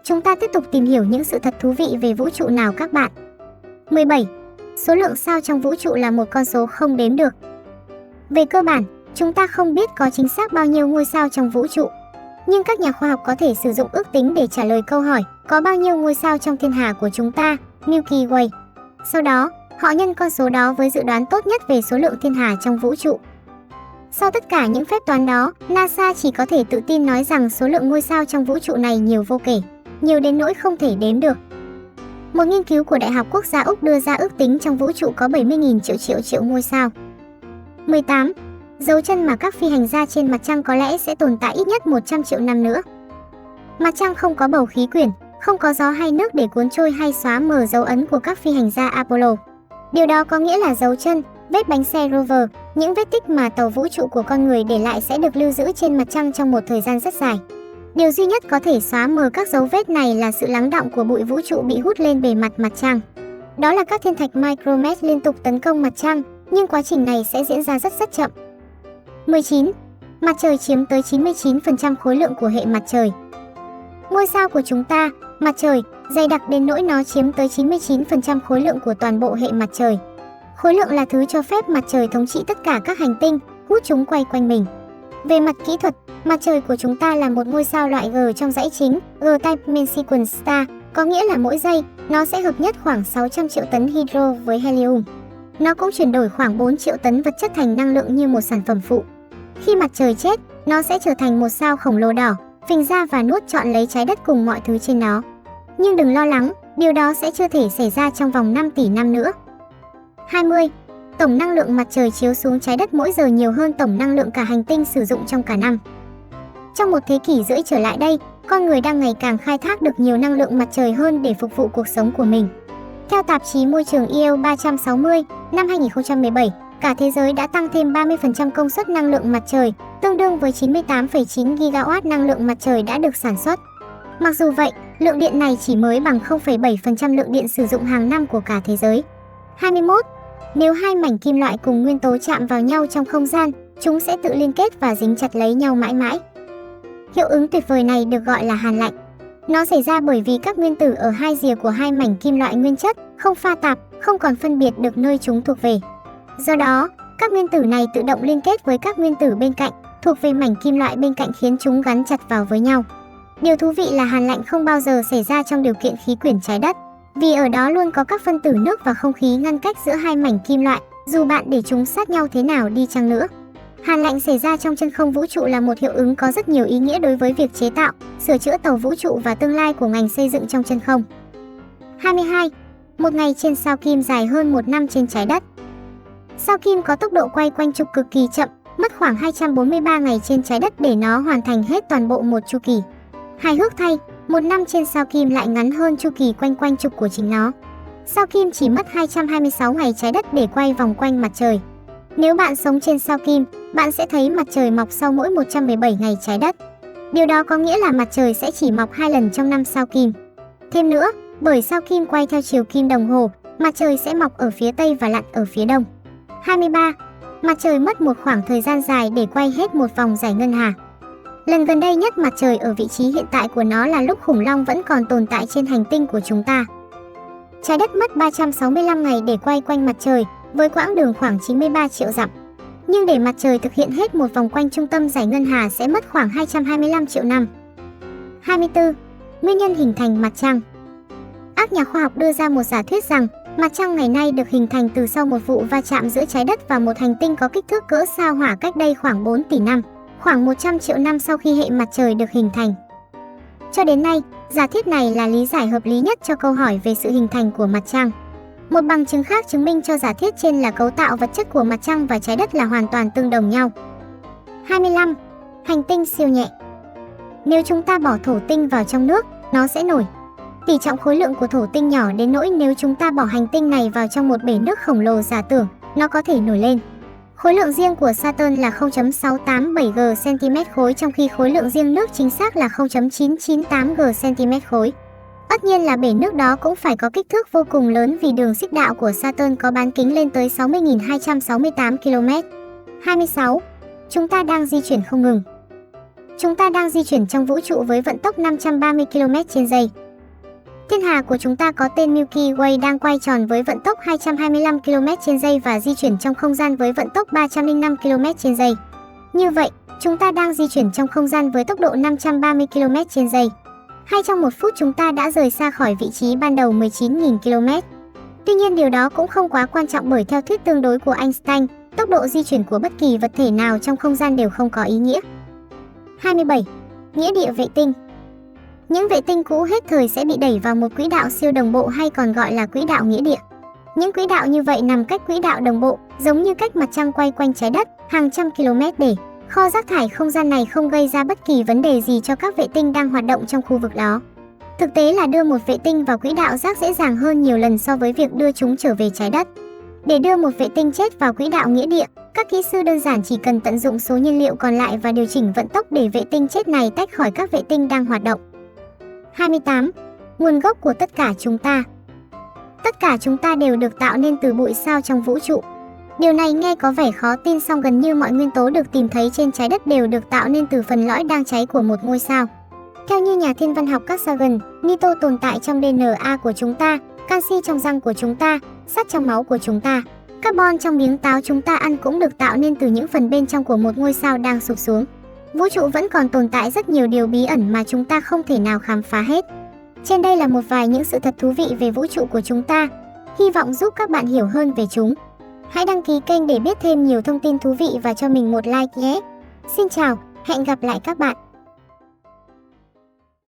Chúng ta tiếp tục tìm hiểu những sự thật thú vị về vũ trụ nào các bạn. 17. Số lượng sao trong vũ trụ là một con số không đếm được. Về cơ bản, chúng ta không biết có chính xác bao nhiêu ngôi sao trong vũ trụ. Nhưng các nhà khoa học có thể sử dụng ước tính để trả lời câu hỏi có bao nhiêu ngôi sao trong thiên hà của chúng ta, Milky Way. Sau đó, họ nhân con số đó với dự đoán tốt nhất về số lượng thiên hà trong vũ trụ. Sau tất cả những phép toán đó, NASA chỉ có thể tự tin nói rằng số lượng ngôi sao trong vũ trụ này nhiều vô kể, nhiều đến nỗi không thể đếm được. Một nghiên cứu của Đại học Quốc gia Úc đưa ra ước tính trong vũ trụ có 70.000 triệu ngôi sao. 18. Dấu chân mà các phi hành gia trên mặt trăng có lẽ sẽ tồn tại ít nhất 100 triệu năm nữa. Mặt trăng không có bầu khí quyển, không có gió hay nước để cuốn trôi hay xóa mờ dấu ấn của các phi hành gia Apollo. Điều đó có nghĩa là dấu chân, vết bánh xe rover, những vết tích mà tàu vũ trụ của con người để lại sẽ được lưu giữ trên mặt trăng trong một thời gian rất dài. Điều duy nhất có thể xóa mờ các dấu vết này là sự lắng đọng của bụi vũ trụ bị hút lên bề mặt mặt trăng. Đó là các thiên thạch Micromet liên tục tấn công mặt trăng, nhưng quá trình này sẽ diễn ra rất chậm. 19. Mặt trời chiếm tới 99% khối lượng của hệ mặt trời. Ngôi sao của chúng ta, mặt trời, dày đặc đến nỗi nó chiếm tới 99% khối lượng của toàn bộ hệ mặt trời. Khối lượng là thứ cho phép mặt trời thống trị tất cả các hành tinh, hút chúng quay quanh mình. Về mặt kỹ thuật, mặt trời của chúng ta là một ngôi sao loại G trong dãy chính, G-type main sequence star, có nghĩa là mỗi giây, nó sẽ hợp nhất khoảng 600 triệu tấn hydro với helium. Nó cũng chuyển đổi khoảng 4 triệu tấn vật chất thành năng lượng như một sản phẩm phụ. Khi mặt trời chết, nó sẽ trở thành một sao khổng lồ đỏ, phình ra và nuốt trọn lấy trái đất cùng mọi thứ trên nó. Nhưng đừng lo lắng, điều đó sẽ chưa thể xảy ra trong vòng 5 tỷ năm nữa. 20. Tổng năng lượng mặt trời chiếu xuống trái đất mỗi giờ nhiều hơn tổng năng lượng cả hành tinh sử dụng trong cả năm. Trong một thế kỷ rưỡi trở lại đây, con người đang ngày càng khai thác được nhiều năng lượng mặt trời hơn để phục vụ cuộc sống của mình. Theo tạp chí môi trường IEO 360, năm 2017, cả thế giới đã tăng thêm 30% công suất năng lượng mặt trời, tương đương với 98,9 gigawatt năng lượng mặt trời đã được sản xuất. Mặc dù vậy, lượng điện này chỉ mới bằng 0,7% lượng điện sử dụng hàng năm của cả thế giới. 21. Nếu hai mảnh kim loại cùng nguyên tố chạm vào nhau trong không gian, chúng sẽ tự liên kết và dính chặt lấy nhau mãi mãi. Hiệu ứng tuyệt vời này được gọi là hàn lạnh. Nó xảy ra bởi vì các nguyên tử ở hai rìa của hai mảnh kim loại nguyên chất không pha tạp, không còn phân biệt được nơi chúng thuộc về. Do đó, các nguyên tử này tự động liên kết với các nguyên tử bên cạnh, thuộc về mảnh kim loại bên cạnh khiến chúng gắn chặt vào với nhau. Điều thú vị là hàn lạnh không bao giờ xảy ra trong điều kiện khí quyển trái đất, vì ở đó luôn có các phân tử nước và không khí ngăn cách giữa hai mảnh kim loại, dù bạn để chúng sát nhau thế nào đi chăng nữa. Hàn lạnh xảy ra trong chân không vũ trụ là một hiệu ứng có rất nhiều ý nghĩa đối với việc chế tạo, sửa chữa tàu vũ trụ và tương lai của ngành xây dựng trong chân không. 22. Một ngày trên sao Kim dài hơn một năm trên trái đất. Sao Kim có tốc độ quay quanh trục cực kỳ chậm, mất khoảng 243 ngày trên trái đất để nó hoàn thành hết toàn bộ một chu kỳ. Hài hước thay, một năm trên sao Kim lại ngắn hơn chu kỳ quanh quanh trục của chính nó. Sao Kim chỉ mất 226 ngày trái đất để quay vòng quanh mặt trời. Nếu bạn sống trên sao Kim, bạn sẽ thấy mặt trời mọc sau mỗi 117 ngày trái đất. Điều đó có nghĩa là mặt trời sẽ chỉ mọc 2 lần trong năm sao Kim. Thêm nữa, bởi sao Kim quay theo chiều kim đồng hồ, mặt trời sẽ mọc ở phía Tây và lặn ở phía Đông. 23. Mặt trời mất một khoảng thời gian dài để quay hết một vòng giải ngân hà. Lần gần đây nhất mặt trời ở vị trí hiện tại của nó là lúc khủng long vẫn còn tồn tại trên hành tinh của chúng ta. Trái đất mất 365 ngày để quay quanh mặt trời, với quãng đường khoảng 93 triệu dặm. Nhưng để mặt trời thực hiện hết một vòng quanh trung tâm giải ngân hà sẽ mất khoảng 225 triệu năm. 24. Nguyên nhân hình thành mặt trăng. Các nhà khoa học đưa ra một giả thuyết rằng mặt trăng ngày nay được hình thành từ sau một vụ va chạm giữa trái đất và một hành tinh có kích thước cỡ sao Hỏa cách đây khoảng 4 tỷ năm, khoảng 100 triệu năm sau khi hệ mặt trời được hình thành. Cho đến nay, giả thuyết này là lý giải hợp lý nhất cho câu hỏi về sự hình thành của mặt trăng. Một bằng chứng khác chứng minh cho giả thuyết trên là cấu tạo vật chất của mặt trăng và trái đất là hoàn toàn tương đồng nhau. 25. Hành tinh siêu nhẹ. Nếu chúng ta bỏ thổ tinh vào trong nước, nó sẽ nổi. Tỷ trọng khối lượng của thổ tinh nhỏ đến nỗi nếu chúng ta bỏ hành tinh này vào trong một bể nước khổng lồ giả tưởng, nó có thể nổi lên. Khối lượng riêng của Saturn là 0,687 g cm khối, trong khi khối lượng riêng nước chính xác là 0,998 g cm khối. Tất nhiên là bể nước đó cũng phải có kích thước vô cùng lớn vì đường xích đạo của Saturn có bán kính lên tới 60.268 km. 26. Chúng ta đang di chuyển không ngừng. Chúng ta đang di chuyển trong vũ trụ với vận tốc 530 km/giây. Thiên hà của chúng ta có tên Milky Way đang quay tròn với vận tốc 225 km/giây và di chuyển trong không gian với vận tốc 305 km/giây. Như vậy, chúng ta đang di chuyển trong không gian với tốc độ 530 km/giây. Hay trong 1 phút chúng ta đã rời xa khỏi vị trí ban đầu 19.000 km. Tuy nhiên điều đó cũng không quá quan trọng bởi theo thuyết tương đối của Einstein, tốc độ di chuyển của bất kỳ vật thể nào trong không gian đều không có ý nghĩa. 27. Nghĩa địa vệ tinh. Những vệ tinh cũ hết thời sẽ bị đẩy vào một quỹ đạo siêu đồng bộ hay còn gọi là quỹ đạo nghĩa địa. Những quỹ đạo như vậy nằm cách quỹ đạo đồng bộ, giống như cách mặt trăng quay quanh trái đất, hàng trăm km để kho rác thải không gian này không gây ra bất kỳ vấn đề gì cho các vệ tinh đang hoạt động trong khu vực đó. Thực tế là đưa một vệ tinh vào quỹ đạo rác dễ dàng hơn nhiều lần so với việc đưa chúng trở về trái đất. Để đưa một vệ tinh chết vào quỹ đạo nghĩa địa, các kỹ sư đơn giản chỉ cần tận dụng số nhiên liệu còn lại và điều chỉnh vận tốc để vệ tinh chết này tách khỏi các vệ tinh đang hoạt động. 28. Nguồn gốc của tất cả chúng ta. Tất cả chúng ta đều được tạo nên từ bụi sao trong vũ trụ. Điều này nghe có vẻ khó tin, song gần như mọi nguyên tố được tìm thấy trên trái đất đều được tạo nên từ phần lõi đang cháy của một ngôi sao. Theo như nhà thiên văn học Carl Sagan, nitơ tồn tại trong DNA của chúng ta, canxi trong răng của chúng ta, sắt trong máu của chúng ta. Carbon trong miếng táo chúng ta ăn cũng được tạo nên từ những phần bên trong của một ngôi sao đang sụp xuống. Vũ trụ vẫn còn tồn tại rất nhiều điều bí ẩn mà chúng ta không thể nào khám phá hết. Trên đây là một vài những sự thật thú vị về vũ trụ của chúng ta. Hy vọng giúp các bạn hiểu hơn về chúng. Hãy đăng ký kênh để biết thêm nhiều thông tin thú vị và cho mình một like nhé. Xin chào, hẹn gặp lại các bạn.